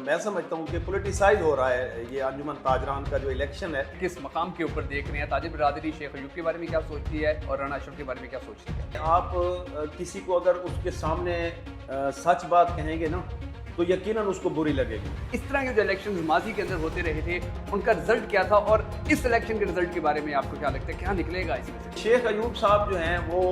मैं समझता हूँ कि पोलिटिसाइज हो रहा है ये अंजुमन ताजरान का जो इलेक्शन है। किस मकाम के ऊपर देख रहे हैं? ताजिर बिरादरी शेख अयूब के बारे में क्या सोचती है और राना अशरफ के बारे में क्या सोचती है? आप किसी को अगर उसके सामने सच बात कहेंगे ना तो यकीनन उसको बुरी लगेगी। इस तरह के जो इलेक्शंस माजी के अंदर होते रहे थे उनका रिजल्ट क्या था और इस इलेक्शन के रिजल्ट के बारे में आपको क्या लगता है, क्या निकलेगा इसमें से? शेख अयूब साहब जो हैं वो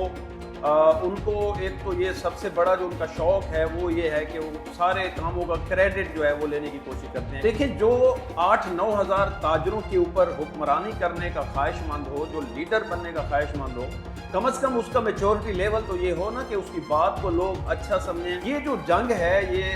उनको एक तो ये सबसे बड़ा जो उनका शौक है वो ये है कि वो सारे कामों का क्रेडिट जो है वो लेने की कोशिश करते हैं। देखिए, जो 8-9 हज़ार ताजरों के ऊपर हुक्मरानी करने का ख्वाहिशमंद हो, जो लीडर बनने का ख्वाहिशमंद हो, कम से कम उसका मेच्योरिटी लेवल तो ये हो ना कि उसकी बात को लोग अच्छा समझें। ये जो जंग है ये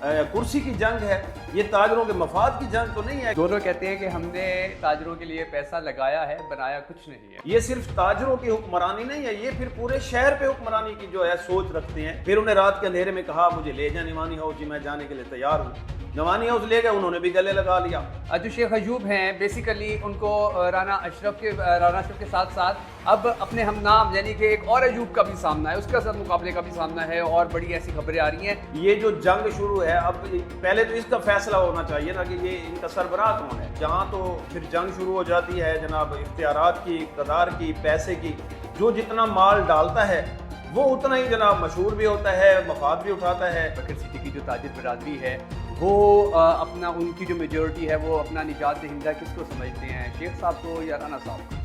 कुर्सी की जंग है, ये ताजरों के मफाद की जंग तो नहीं है। दोनों कहते हैं कि हमने ताजरों के लिए पैसा लगाया है, बनाया कुछ नहीं है। ये सिर्फ ताजरों की हुक्मरानी नहीं है, ये फिर पूरे शहर पे हुक्मरानी की जो है सोच रखते हैं। फिर उन्हें रात के अंधेरे में कहा मुझे ले जा नवानी हाउस, जी मैं जाने के लिए तैयार हूँ। नवानी हाउस ले गए, उन्होंने भी गले लगा लिया। जो शेख अयूब हैं बेसिकली उनको राना अशरफ के साथ साथ अब अपने हम नाम यानी कि एक और अयूब का भी सामना है, उसके साथ मुकाबले का भी सामना है और बड़ी ऐसी खबरें आ रही हैं। ये जो जंग शुरू है, अब पहले तो इसका फैसला होना चाहिए ना कि ये इनका सरबराह कौन है। जहाँ तो फिर जंग शुरू हो जाती है जनाब इख्तियारात की, इक़्तिदार की, पैसे की। जो जितना माल डालता है वो उतना ही जनाब मशहूर भी होता है, मफाद भी उठाता है। बकर सिटी की जो ताजिर बिरादरी है वो अपना उनकी जो मेजोरिटी है वो अपना निजात दहिंदा किसको समझते हैं, शेख साहब को या राना साहब को?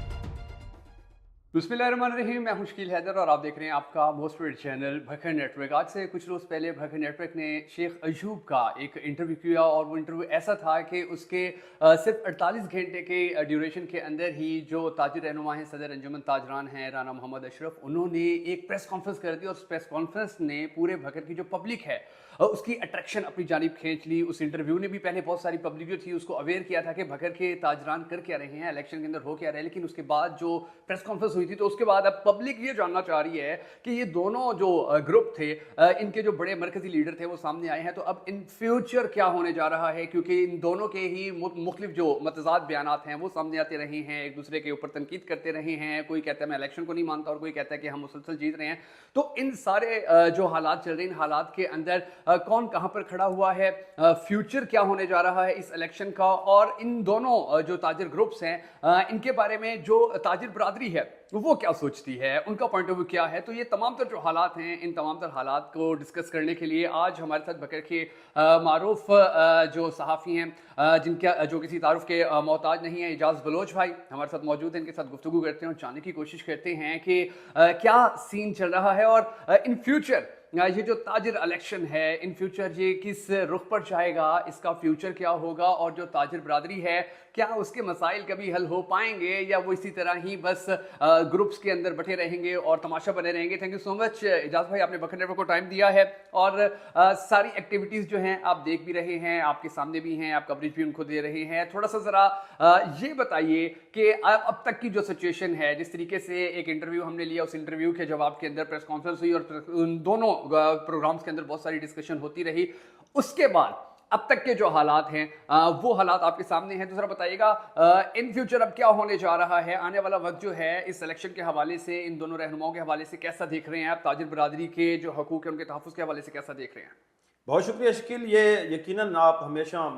बिस्मिल्लाहिर्रहमानिर्रहीम, मैं हूं शकील हैदर और आप देख रहे हैं आपका मोस्ट फेवरेट चैनल भकर नेटवर्क। आज से कुछ रोज़ पहले भकर नेटवर्क ने शेख अयूब का एक इंटरव्यू किया और वो इंटरव्यू ऐसा था कि उसके सिर्फ 48 घंटे के ड्यूरेशन के अंदर ही जो ताजिर रहनुमा हैं, सदर अंजुमन ताजरान हैं राना मोहम्मद अशरफ, उन्होंने एक प्रेस कॉन्फ्रेंस कर दी और उस प्रेस कॉन्फ्रेंस ने पूरे भकर की जो पब्लिक है उसकी अट्रैक्शन अपनी जानिब खींच ली। उस इंटरव्यू ने भी पहले बहुत सारी पब्लिक जो थी उसको अवेयर किया था कि भकर के ताजरान कर क्या रहे हैं, इलेक्शन के अंदर हो क्या रहे हैं। लेकिन उसके बाद जो प्रेस कॉन्फ्रेंस हुई थी तो उसके बाद अब पब्लिक ये जानना चाह रही है कि ये दोनों जो ग्रुप थे, इनके जो बड़े मरकजी लीडर थे वो सामने आए हैं, तो अब इन फ्यूचर क्या होने जा रहा है, क्योंकि इन दोनों के ही मुख्तलिफ जो मतजाद बयानात हैं वो सामने आते रहे हैं, एक दूसरे के ऊपर तनकीद करते रहे हैं। कोई कहता है मैं इलेक्शन को नहीं मानता और कोई कहता है कि हम मुसलसल जीत रहे हैं। तो इन सारे जो हालात चल रहे हैं, इन हालात के अंदर कौन कहां पर खड़ा हुआ है, फ्यूचर क्या होने जा रहा है इस इलेक्शन का, और इन दोनों जो ताजिर ग्रुप्स हैं इनके बारे में जो ताजिर बरादरी है वो क्या सोचती है, उनका पॉइंट ऑफ व्यू क्या है। तो ये तमाम तर जो हालात हैं, इन तमाम तर हालात को डिस्कस करने के लिए आज हमारे साथ भकर के मारूफ जो सहाफ़ी हैं जिनका जो किसी तारुफ के मोहताज नहीं है, एजाज बलोच भाई हमारे साथ मौजूद हैं। इनके साथ गुफ्तगू करते हैं और जानने की कोशिश करते हैं कि क्या सीन चल रहा है और इन फ्यूचर ये जो ताजिर इलेक्शन है इन फ्यूचर ये किस रुख पर जाएगा, इसका फ्यूचर क्या होगा, और जो ताजिर बरादरी है क्या उसके मसाइल कभी हल हो पाएंगे या वो इसी तरह ही बस ग्रुप्स के अंदर बैठे रहेंगे और तमाशा बने रहेंगे। Thank you so much Ejaz भाई, आपने भकर नेटवर्क को टाइम दिया है और सारी एक्टिविटीज़ जो हैं आप देख भी रहे हैं, आपके सामने भी हैं, आप कवरेज भी उनको दे रहे हैं। थोड़ा सा ज़रा ये बताइए कि अब तक की जो सिचुएशन है, जिस तरीके से एक इंटरव्यू हमने लिया, उस इंटरव्यू के जवाब के अंदर प्रेस कॉन्फ्रेंस हुई और उन दोनों प्रोग्राम्स के अंदर बहुत सारी डिस्कशन होती रही, उसके बाद अब तक के जो हालात हैं वो हालात आपके सामने हैं। दूसरा बताइएगा इन फ्यूचर अब क्या होने जा रहा है, आने वाला वक्त जो है इस इलेक्शन के हवाले से, इन दोनों रहनुमाओं के हवाले से कैसा देख रहे हैं आप, ताजिर बरादरी के जो हकूक है उनके तहफ़्फ़ुज़ के हवाले से कैसा देख रहे हैं? बहुत शुक्रिया शकील, ये यकीनन आप हमेशा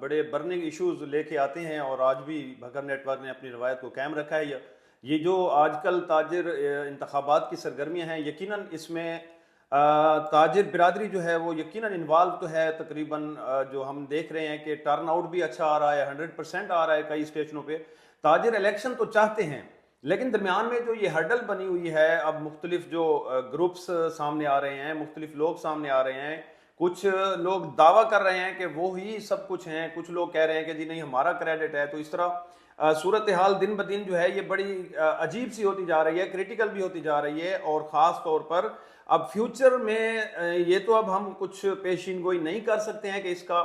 बड़े बर्निंग इश्यूज लेके आते हैं और आज भी भकर नेटवर्क ने अपनी रवायत को कायम रखा है। ये जो आजकल ताजिर इंतखाबात की सरगर्मियाँ हैं, यकीनन इसमें ताजिर बिरादरी जो है वो यकीनन इन्वॉल्व तो है। तकरीबन जो हम देख रहे हैं कि टर्न आउट भी अच्छा आ रहा है, 100% आ रहा है कई स्टेशनों पे। ताजिर इलेक्शन तो चाहते हैं, लेकिन दरमियान में जो ये हर्डल बनी हुई है, अब मुख्तलिफ जो ग्रुप्स सामने आ रहे हैं, मुख्तलिफ लोग सामने आ रहे हैं। कुछ लोग दावा कर रहे हैं कि वो ही सब कुछ हैं, कुछ लोग कह रहे हैं कि जी नहीं हमारा क्रेडिट है। तो इस तरह सूरत हाल दिन ब दिन जो है ये बड़ी अजीब सी होती जा रही है, क्रिटिकल भी होती जा रही है। और ख़ास तौर पर अब फ्यूचर में ये तो अब हम कुछ पेशीन गोई नहीं कर सकते हैं कि इसका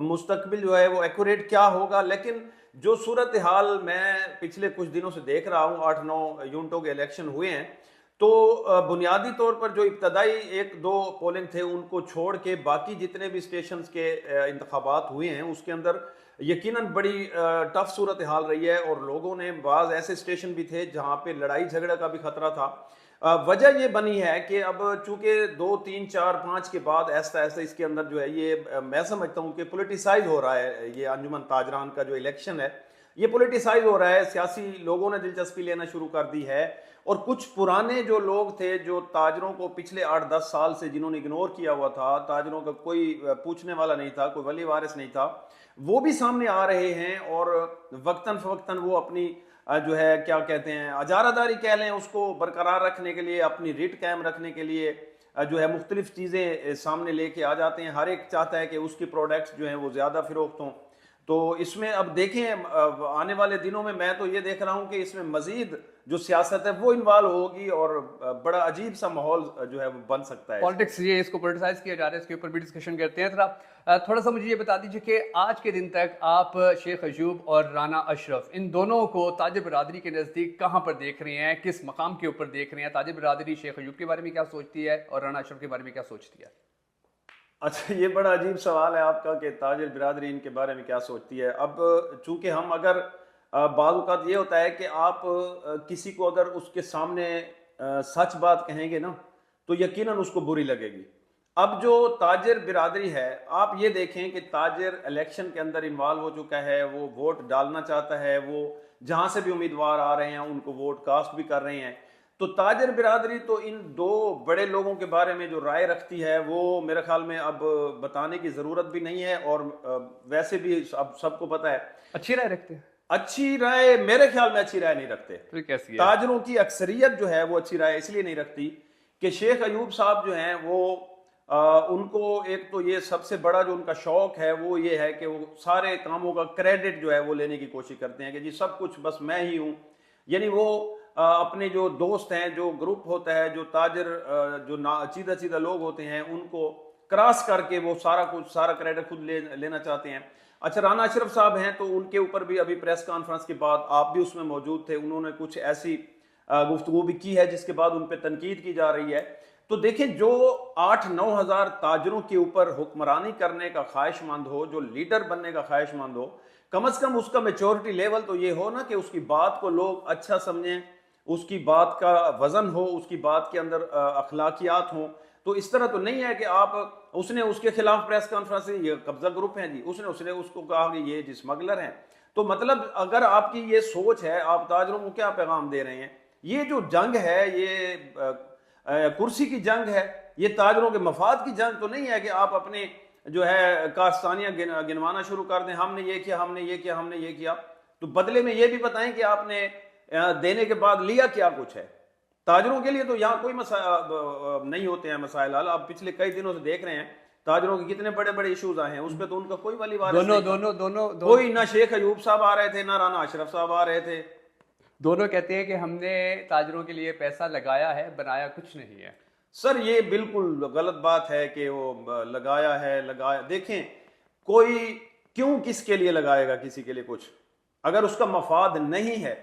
मुस्तकबिल जो है वो एक्यूरेट क्या होगा, लेकिन जो सूरत हाल मैं पिछले कुछ दिनों से देख रहा हूँ, 8-9 यूनिटों के इलेक्शन हुए हैं, तो बुनियादी तौर पर जो इब्तदाई 1-2 पोलिंग थे उनको छोड़ के बाकी जितने भी स्टेशंस के इंतखाबात हुए हैं उसके अंदर यकीनन बड़ी टफ सूरत हाल रही है। और लोगों ने बाज़ ऐसे स्टेशन भी थे जहाँ पे लड़ाई झगड़ा का भी खतरा था। वजह ये बनी है कि अब चूंकि 2, 3, 4, 5 के बाद ऐसा ऐसा इसके अंदर जो है ये मैं समझता हूँ कि पोलिटिसाइज हो रहा है। ये अंजुमन ताजरान का जो इलेक्शन है ये पोलिटिसाइज हो रहा है, सियासी लोगों ने दिलचस्पी लेना शुरू कर दी है। और कुछ पुराने जो लोग थे जो ताजरों को पिछले 8-10 साल से जिन्होंने इग्नोर किया हुआ था, ताजरों का कोई पूछने वाला नहीं था, कोई वली वारिस नहीं था, वो भी सामने आ रहे हैं और वक्तन फवक्तन वो अपनी जो है क्या कहते हैं अजारादारी कह लें उसको बरकरार रखने के लिए, अपनी रिट कायम रखने के लिए जो है मुख्तलिफ चीज़ें सामने लेके आ जाते हैं। हर एक चाहता है कि उसकी प्रोडक्ट्स जो हैं वो ज़्यादा फ़रोख्त हों। तो इसमें अब देखें आने वाले दिनों में मैं तो ये देख रहा हूँ कि इसमें मजीद जो सियासत है वो इन्वॉल्व होगी और बड़ा अजीब सा माहौल जो है वो बन सकता है। पॉलिटिक्स ये इसको पोलिटिसाइज किया जा रहा है, इसके ऊपर भी डिस्कशन करते हैं। थोड़ा सा मुझे ये बता दीजिए कि आज के दिन तक आप शेख अयूब और राना अशरफ इन दोनों को ताजिर बरादरी के नज़दीक कहाँ पर देख रहे हैं, किस मकाम के ऊपर देख रहे हैं? ताजिर बरादरी शेख अयूब के बारे में क्या सोचती है और राना अशरफ के बारे में क्या सोचती है? अच्छा, ये बड़ा अजीब सवाल है आपका कि ताजिर बिरादरी इनके बारे में क्या सोचती है। अब चूंकि हम अगर बाज़ औक़ात ये होता है कि आप किसी को अगर उसके सामने सच बात कहेंगे ना तो यकीनन उसको बुरी लगेगी। अब जो ताजिर बिरादरी है, आप ये देखें कि ताजिर इलेक्शन के अंदर इन्वॉल्व हो चुका है, वो वोट डालना चाहता है, वो जहाँ से भी उम्मीदवार आ रहे हैं उनको वोट कास्ट भी कर रहे हैं। तो ताजिर बिरादरी तो इन दो बड़े लोगों के बारे में जो राय रखती है वो मेरे ख्याल में अब बताने की ज़रूरत भी नहीं है। और वैसे भी अब सबको पता है। अच्छी राय रखते हैं? अच्छी राय मेरे ख्याल में अच्छी राय नहीं रखते। फिर कैसी है? ताजरों की अक्सरियत जो है वो अच्छी राय इसलिए नहीं रखती कि शेख अयूब साहब जो हैं वो उनको एक तो ये सबसे बड़ा जो उनका शौक है वो ये है कि वो सारे कामों का क्रेडिट जो है वो लेने की कोशिश करते हैं कि जी सब कुछ बस मैं ही हूँ। यानी वो अपने जो दोस्त हैं, जो ग्रुप होता है, जो ताजर जो सीधा सीधा लोग होते हैं उनको क्रॉस करके वो सारा क्रेडिट खुद लेना चाहते हैं। अच्छा, राना अशरफ साहब हैं तो उनके ऊपर भी अभी प्रेस कॉन्फ्रेंस के बाद आप भी उसमें मौजूद थे, उन्होंने कुछ ऐसी गुफ्तगू भी की है जिसके बाद उन पर तनकीद की जा रही है। तो देखें, जो 8-9 हज़ार ताजरों के ऊपर हुक्मरानी करने का ख्वाहिशमंद हो, जो लीडर बनने का ख्वाहिशमंद हो, कम से कम उसका मेच्योरिटी लेवल तो ये हो ना कि उसकी बात को लोग अच्छा समझें, उसकी बात का वजन हो, उसकी बात के अंदर अखलाकियात हों। तो इस तरह तो नहीं है कि आप उसने उसके खिलाफ प्रेस कॉन्फ्रेंस, ये कब्जा ग्रुप है जी, उसने उसको कहा कि ये जी स्मगलर हैं। तो मतलब अगर आपकी ये सोच है, आप ताजरों को क्या पैगाम दे रहे हैं? ये जो जंग है ये कुर्सी की जंग है, ये ताजरों के मफाद की जंग तो नहीं है कि आप अपने जो है कास्तानियां गिनवाना शुरू कर दें, हमने ये किया, हमने ये किया, हमने ये किया। तो बदले में ये भी बताएं कि आपने देने के बाद लिया क्या कुछ है। ताजरों के लिए तो यहाँ कोई नहीं होते हैं मसाइल हल। आप पिछले कई दिनों से देख रहे हैं ताजरों के कितने बड़े बड़े इश्यूज आए हैं, उस पर तो उनका कोई वाली वारिस नहीं था। दोनों कोई ना शेख अयूब साहब आ रहे थे, ना राना अशरफ साहब आ रहे थे। दोनों कहते हैं कि हमने ताजरों के लिए पैसा लगाया है, बनाया कुछ नहीं है। सर ये बिल्कुल गलत बात है कि वो लगाया। देखें, कोई क्यों किसके लिए लगाएगा किसी के लिए कुछ, अगर उसका मफाद नहीं है।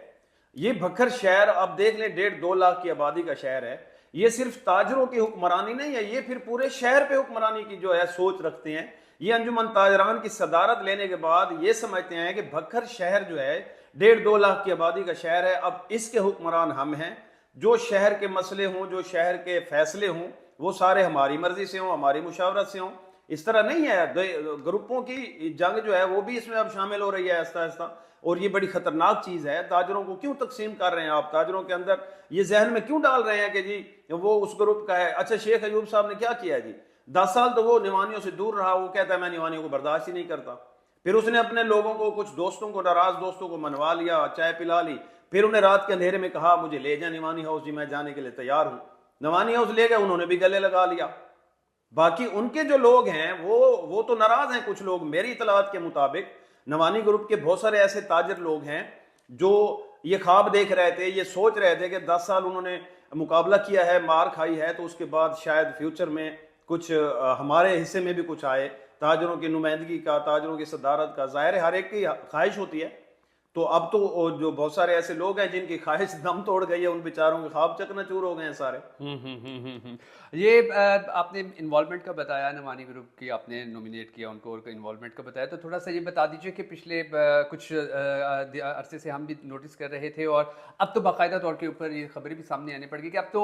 ये भक्खर शहर आप देख लें, 1.5-2 लाख की आबादी का शहर है। ये सिर्फ ताजरों की हुक्मरानी नहीं है, ये फिर पूरे शहर पे हुक्मरानी की जो है सोच रखते हैं। ये अंजुमन ताजरान की सदारत लेने के बाद ये समझते हैं कि भक्खर शहर जो है 1.5-2 लाख की आबादी का शहर है, अब इसके हुक्मरान हम हैं। जो शहर के मसले हों, जो शहर के फैसले हों, वो सारे हमारी मर्जी से हों, हमारी मुशावरत से हों। इस तरह नहीं है। ग्रुपों की जंग जो है वो भी इसमें अब शामिल हो रही है आहिस्ता आहिस्ता, और ये बड़ी खतरनाक चीज है। ताजरों को क्यों तकसीम कर रहे हैं आप? ताजरों के अंदर ये जहन में क्यों डाल रहे हैं कि जी वो उस ग्रुप का है? अच्छा, शेख अयूब साहब ने क्या किया जी? 10 साल तो वो निवानियों से दूर रहा। वो कहता है मैं निवानियों को बर्दाश्त ही नहीं करता। फिर उसने अपने लोगों को, कुछ दोस्तों को, नाराज दोस्तों को मनवा लिया, चाय पिला ली, फिर उन्हें रात के अंधेरे में कहा मुझे ले जाए निवानी हाउस, जी मैं जाने के लिए तैयार हूं। निवानी हाउस ले गए, उन्होंने भी गले लगा लिया। बाकी उनके जो लोग हैं वो तो नाराज हैं। कुछ लोग, मेरी इतलात के मुताबिक नवानी ग्रुप के बहुत सारे ऐसे ताजर लोग हैं जो ये ख्वाब देख रहे थे, ये सोच रहे थे कि 10 साल उन्होंने मुकाबला किया है, मार खाई है, तो उसके बाद शायद फ्यूचर में कुछ हमारे हिस्से में भी कुछ आए, ताजरों की नुमाइंदगी का, ताजरों की सदारत का। जाहिर है हर एक की ख्वाहिश होती है। तो अब तो जो बहुत सारे ऐसे लोग हैं जिनकी ख्वाहिश दम तोड़ गई है, उन बेचारों के ख्वाब चकनाचूर हो गए हैं सारे। ये आपने इन्वॉल्वमेंट का बताया, नवानी ग्रुप की आपने नॉमिनेट किया उनको और इन्वॉल्वमेंट का बताया, तो थोड़ा सा ये बता दीजिए कि पिछले कुछ अरसे से हम भी नोटिस कर रहे थे और अब तो बाकायदा तौर के ऊपर ये खबरें भी सामने आने पड़ गई कि अब तो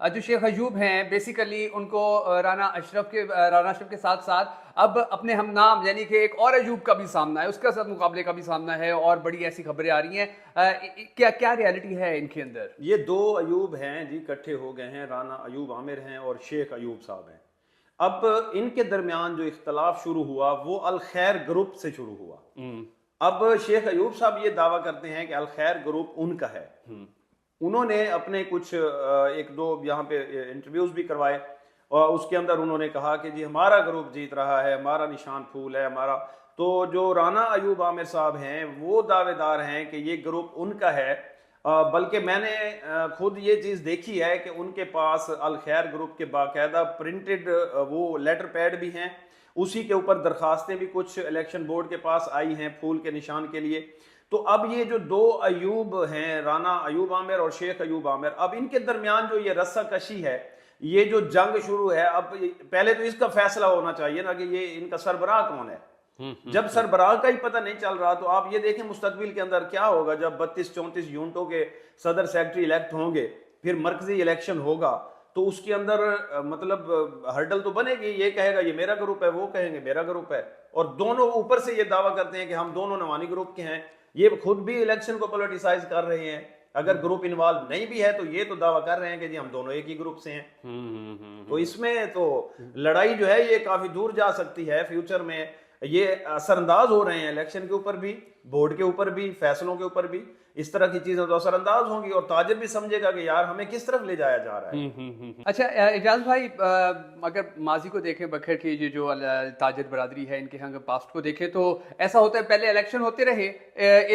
जो शेख अयूब हैं बेसिकली उनको राना अशरफ के साथ साथ अब अपने हम नाम यानी कि एक और अयूब का भी सामना है, उसका साथ मुकाबले का भी सामना है और बड़ी ऐसी खबरें आ रही हैं। क्या क्या रियलिटी है इनके अंदर? ये दो अयूब हैं जी, इकट्ठे हो गए हैं, राना अयूब आमिर हैं और शेख अयूब साहब हैं। अब इनके दरमियान जो इख्तलाफ शुरू हुआ वो अल खैर ग्रुप से शुरू हुआ। अब शेख अयूब साहब ये दावा करते हैं कि अल खैर ग्रुप उनका है। उन्होंने अपने कुछ एक दो यहाँ पे इंटरव्यूज भी करवाए और उसके अंदर उन्होंने कहा कि जी हमारा ग्रुप जीत रहा है, हमारा निशान फूल है हमारा। तो जो राना अयूब आमिर साहब हैं वो दावेदार हैं कि ये ग्रुप उनका है। बल्कि मैंने खुद ये चीज़ देखी है कि उनके पास अल खैर ग्रुप के बाकायदा प्रिंटेड वो लेटर पैड भी हैं, उसी के ऊपर दरखास्तें भी कुछ इलेक्शन बोर्ड के पास आई हैं फूल के निशान के लिए। तो अब ये जो दो अयूब हैं, राना अयूब आमिर और शेख अयूब आमिर, अब इनके दरमियान जो ये रस्सा कशी है, ये जो जंग शुरू है, अब पहले तो इसका फैसला होना चाहिए ना कि ये इनका सरबराह कौन है। जब सरबराह का ही पता नहीं चल रहा तो आप ये देखें मुस्तकबिल के अंदर क्या होगा जब 32-34 यूनिटों के सदर सेक्रेटरी इलेक्ट होंगे, फिर मरकजी इलेक्शन होगा, तो उसके अंदर मतलब हर्डल तो बनेगी। ये कहेगा ये मेरा ग्रुप है, वो कहेंगे मेरा ग्रुप है, और दोनों ऊपर से ये दावा करते हैं कि हम दोनों नवानी ग्रुप के हैं। ये खुद भी इलेक्शन को पोलिटिसाइज कर रहे हैं। अगर ग्रुप इन्वॉल्व नहीं भी है तो ये तो दावा कर रहे हैं कि जी हम दोनों एक ही ग्रुप से हैं। तो इसमें तो लड़ाई जो है ये काफी दूर जा सकती है। फ्यूचर में ये असरअंदाज हो रहे हैं, इलेक्शन के ऊपर भी, बोर्ड के ऊपर भी, फैसलों के ऊपर भी। इस तरह की चीजें तो असरअंदाज होंगी और ताजिर भी समझेगा कि यार हमें किस तरफ ले जाया जा रहा है। अच्छा एजाज भाई, अगर माजी को देखें बखर की ये जो ताजिर बरादरी है इनके यहाँ पास्ट को देखें तो ऐसा होता है पहले इलेक्शन होते रहे,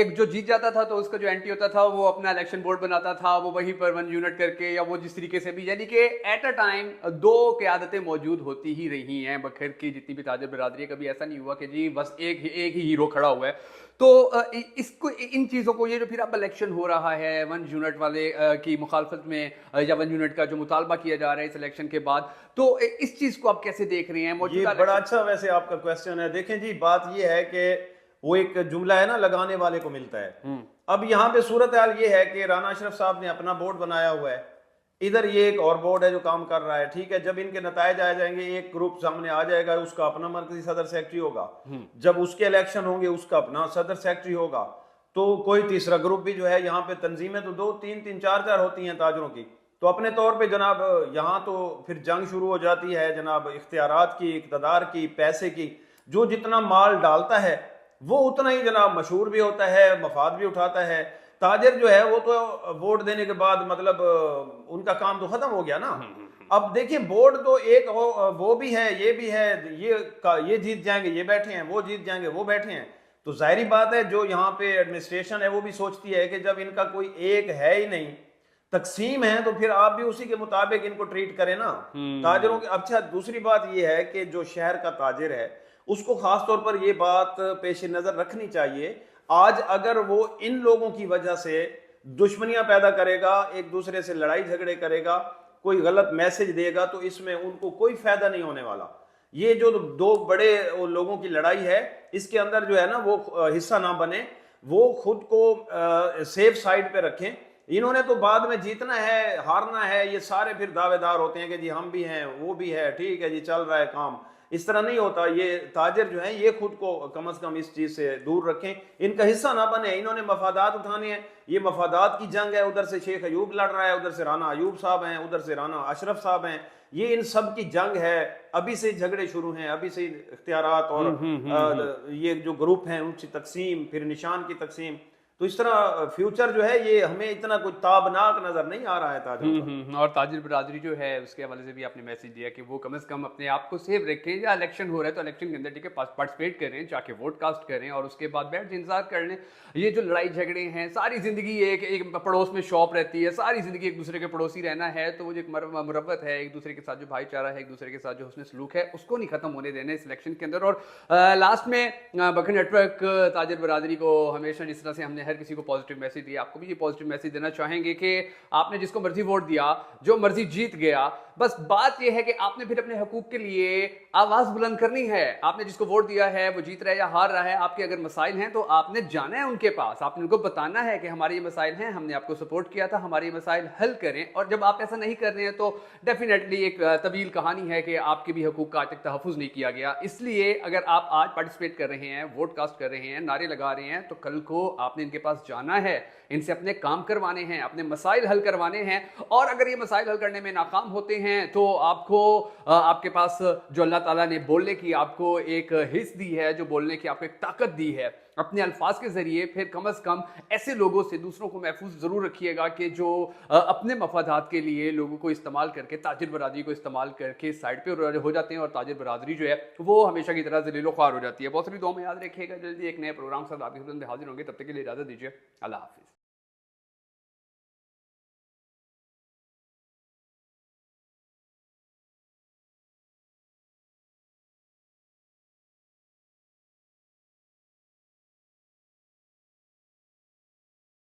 एक जो जीत जाता था तो उसका जो एंटी होता था वो अपना इलेक्शन बोर्ड बनाता था, वो वहीं पर 1 यूनिट करके या वो जिस तरीके से भी, यानी कि एट अ टाइम दो क़यादतें मौजूद होती ही रही हैं बखर की जितनी भी ताजिर बरादरी है। कभी ऐसा नहीं हुआ कि जी बस एक ही हीरो खड़ा हुआ है। तो इसको इन चीज़ों को ये जो फिर अब इलेक्शन हो रहा है 1 यूनिट वाले की मुखालफत में या 1 यूनिट का जो मुतालबा किया जा रहा है इस इलेक्शन के बाद, तो इस चीज़ को आप कैसे देख रहे हैं? ये बड़ा अच्छा वैसे आपका क्वेश्चन है। देखें जी, बात ये है कि वो एक जुमला है ना, लगाने वाले को मिलता है। अब यहाँ पे सूरत हाल ये है कि राना अशरफ साहब ने अपना बोर्ड बनाया हुआ है, इधर ये एक और बोर्ड है जो काम कर रहा है। ठीक है, जब इनके नतायज आ जाएंगे, एक ग्रुप सामने आ जाएगा, उसका अपना मरकजी सदर सेक्रेटरी होगा, जब उसके इलेक्शन होंगे उसका अपना सदर सेक्रेटरी होगा, तो कोई तीसरा ग्रुप भी जो है, यहाँ पे तंजीमें तो 2-3-3 4-4 होती हैं ताजरों की, तो अपने तौर पे जनाब यहाँ तो फिर जंग शुरू हो जाती है जनाब, इख्तियारात की, इक़्तिदार की, पैसे की। जो जितना माल डालता है वो उतना ही जनाब मशहूर भी होता है, मफाद भी उठाता है। ताजिर जो है वो तो वोट देने के बाद मतलब उनका काम तो खत्म हो गया ना। अब देखिए, बोर्ड तो एक वो भी है, ये भी है, ये जीत जाएंगे ये बैठे हैं, वो जीत जाएंगे वो बैठे हैं। तो जाहिर बात है जो यहाँ पे एडमिनिस्ट्रेशन है वो भी सोचती है कि जब इनका कोई एक है ही नहीं, तकसीम है, तो फिर आप भी उसी के मुताबिक इनको ट्रीट करें ना ताजिरों की। अच्छा, दूसरी बात ये है कि जो शहर का ताजिर है उसको खास तौर पर ये बात पेश नजर रखनी चाहिए। आज अगर वो इन लोगों की वजह से दुश्मनियां पैदा करेगा, एक दूसरे से लड़ाई झगड़े करेगा, कोई गलत मैसेज देगा, तो इसमें उनको कोई फायदा नहीं होने वाला। ये जो दो बड़े लोगों की लड़ाई है, इसके अंदर जो है ना वो हिस्सा ना बने, वो खुद को सेफ साइड पे रखें। इन्होंने तो बाद में जीतना है हारना है, ये सारे फिर दावेदार होते हैं कि जी हम भी हैं वो भी है, ठीक है जी चल रहा है काम। इस तरह नहीं होता। ये ताजिर जो है ये खुद को कम से कम इस चीज से दूर रखें, इनका हिस्सा ना बने। इन्होंने मफादात उठाने हैं, ये मफादात की जंग है। उधर से शेख अयूब लड़ रहा है, उधर से राना अयूब साहब हैं, उधर से राना अशरफ साहब हैं। ये इन सब की जंग है, अभी से झगड़े शुरू हैं, अभी से इख्तियारात और ये जो ग्रुप हैं उनकी तकसीम, फिर निशान की तकसीम। तो इस तरह फ्यूचर जो है ये हमें इतना कुछ ताबनाक नजर नहीं आ रहा है ताजिर। और ताजिर बरादरी जो है उसके हवाले से भी आपने मैसेज दिया कि वो कम से कम अपने आप को सेव रखें, या इलेक्शन हो रहा है तो इलेक्शन के अंदर ठीक है पार्टिसिपेट करें, जाके वोट कास्ट करें और उसके बाद बैठ इंतजार कर लें। ये जो लड़ाई झगड़े हैं, सारी जिंदगी एक पड़ोस में शॉप रहती है, सारी जिंदगी एक दूसरे के पड़ोसी रहना है, तो वो जो एक मुरव्वत है, एक दूसरे के साथ जो भाईचारा है, एक दूसरे के साथ जो हुस्न सलूक है, उसको नहीं खत्म होने देना इस इलेक्शन के अंदर। और लास्ट में बखर नेटवर्क ताजिर बरादरी को हमेशा जिस तरह से हमने हर किसी को पॉजिटिव मैसेज दिया, आपको भी ये पॉजिटिव मैसेज देना चाहेंगे कि आपने जिसको मर्जी वोट दिया, जो मर्जी जीत गया, बस बात यह है कि आपने फिर अपने हकूक के लिए आवाज बुलंद करनी है। आपने जिसको वोट दिया है वो जीत रहा है या हार रहा है, आपके अगर मसाइल हैं तो आपने जाना है उनके पास, आपने उनको बताना है कि हमारे ये मसाइल हैं, हमने आपको सपोर्ट किया था, हमारे ये मसाइल हल करें। और जब आप ऐसा नहीं कर रहे हैं तो डेफिनेटली एक तवील कहानी है कि आपके भी हकूक का आज तक तहफ़्फ़ुज़ नहीं किया गया। इसलिए अगर आप आज पार्टिसिपेट कर रहे हैं, वोट कास्ट कर रहे हैं, नारे लगा रहे हैं, तो कल को आपने इनके पास जाना है, इनसे अपने काम करवाने हैं, अपने मसाइल हल करवाने हैं। और अगर ये मसाइल हल करने में नाकाम होते हैं तो आपको आपके पास जो अल्लाह ताला ने बोलने की आपको एक हिस्स दी है, जो बोलने की आपको एक ताकत दी है, अपने अल्फाज के जरिए फिर कम अज कम ऐसे लोगों से दूसरों को महफूज जरूर रखिएगा कि जो अपने मफादात के लिए लोगोों को इस्तेमाल करके, ताजिर बरादरी को इस्तेमाल करके साइड पे हो जाते हैं और ताजिर बरादरी जो है वो हमेशा की तरह जलीलो ख्वार हो जाती है। बहुत सारी दुआ में याद रखिएगा, जल्दी एक नए प्रोग्राम के साथ आपकी खिदमत में हाजिर होंगे, तब तक के लिए इजाजत दीजिए। अल्लाह हाफिज।